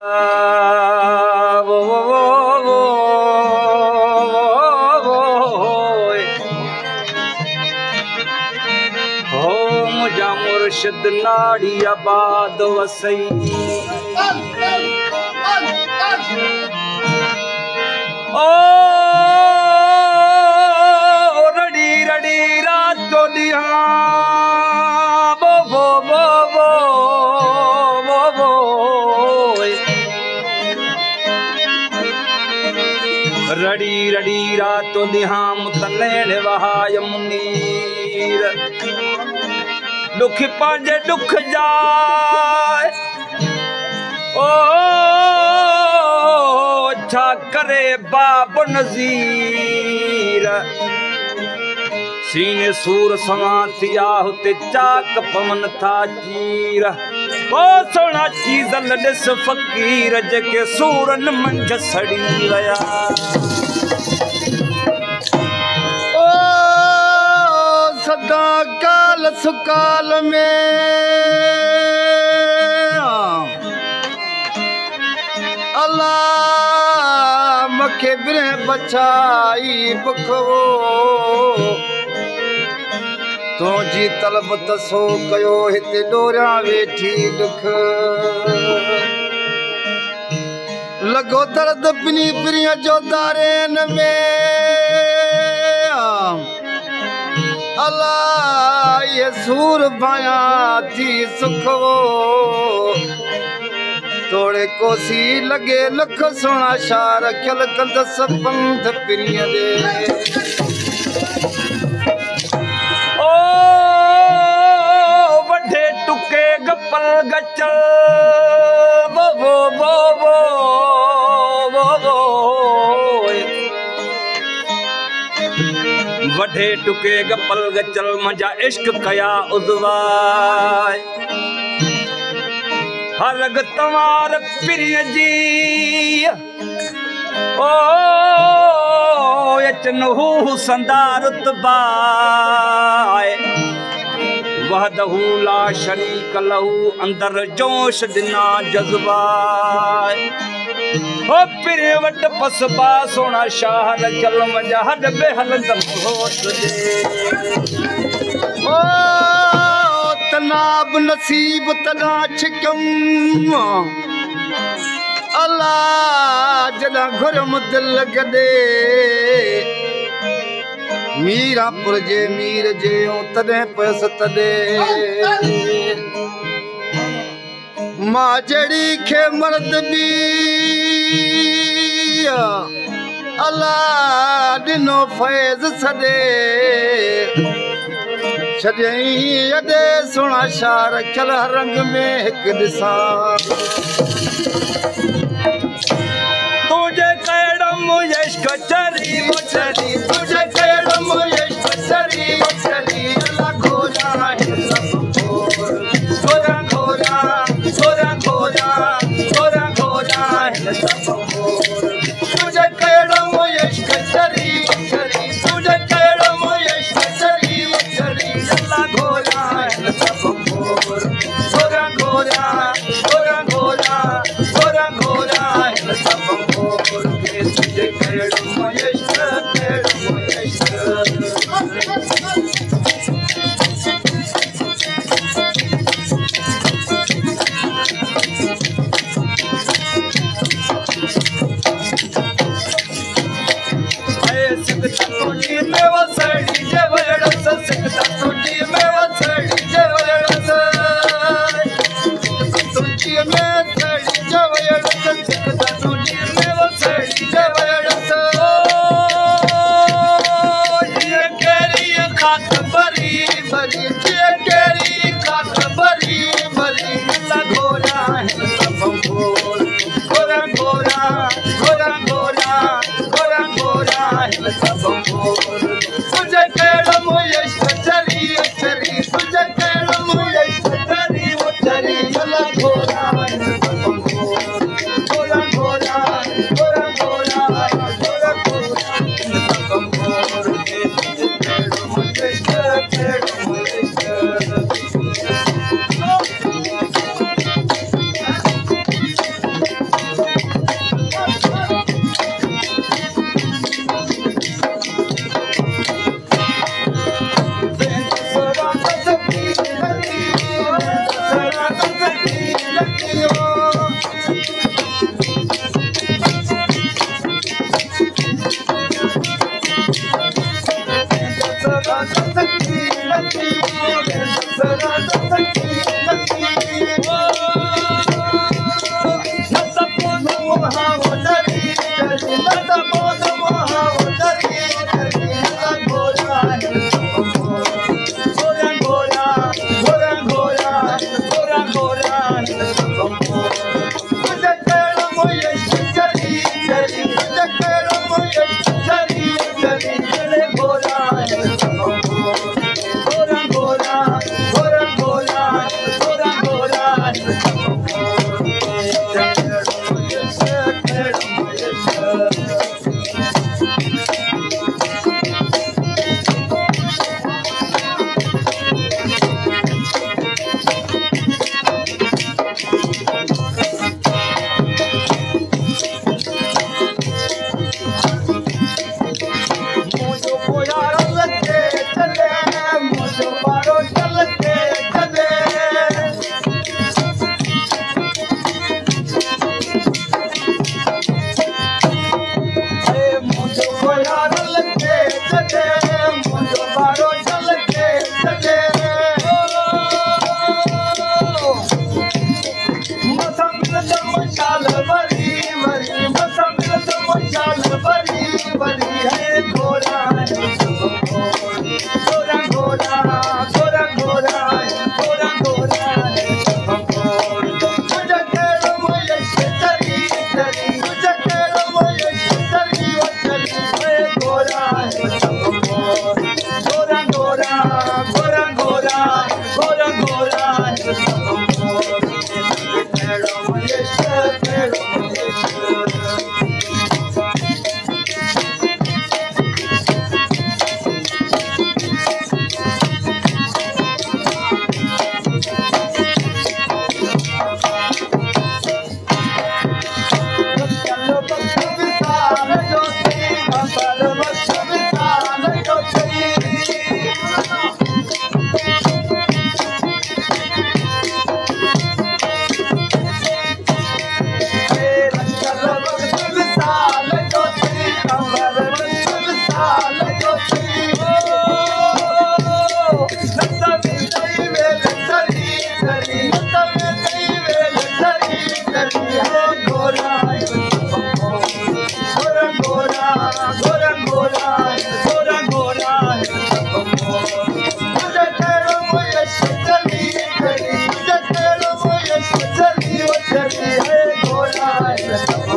मुझा मुर्शिद नाड़ी आबाद वसई ओ रड़ी रड़ी रात दिया रड़ी रड़ी रात दिहाम तलेण वहाय मुनीर दुख पांजे दुख जाए ओ छा करे बाब नज़ीर सीने सूर सवा थिया हुते चाक पवन था चीर ओ सोना चीज़ लॾिस फ़कीर जेके सूरन मंझ सड़ी वया ओ सदा काल सुकाल में अल्लाह मखे बिरे बचाई बुखो तुझी तलब तसो कयो हिते डोरिया वेठी दुख लगो दर्द पिनी पिरिया जो दारेन में अल्लाह ये सूर बाया थी सुखो तोड़े कोसी लगे लख सोना शार खल कंद पंथ पिरिया दे टुके गपल गचल वो वढे टुके गपल गचल मजा इश्क कया उज़वाय हरग तवार पिरिय जी ओ यचनहू संदारुत बाय वहदहू ला शरीक लहू अंदर जोश दिना जज्बाए ओ पिरे वट पसबा सोना शाह चल मजा हद बेहल होत दे ओ तनाब नसीब तना छिकम अल्लाह जदा घुरम दिल गदे मीरापुर जे मीर जे तदे पैस तदे मां जड़ी खे मर्द भी अल्लाह दिनो फैज़ सदे छॾई अॾे सुणा शार खल रंग में हिक दिसा तुझे कैडम इश्क चरी मुचरी तुझे कैडम इश्क चरी मुचरी अल्लाह खोजा है सब खोर खोजा खोजा खोजा खोजा खोजा खोजा है सब खोर तुझे कैडम इश्क चरी मुचरी तुझे कैडम इश्क चरी मुचरी अल्लाह खोजा है सब खोर खोजा खोजा खोजा खोजा खोजा खोजा है सब खोर तुझे कैडम इश्क हिन सब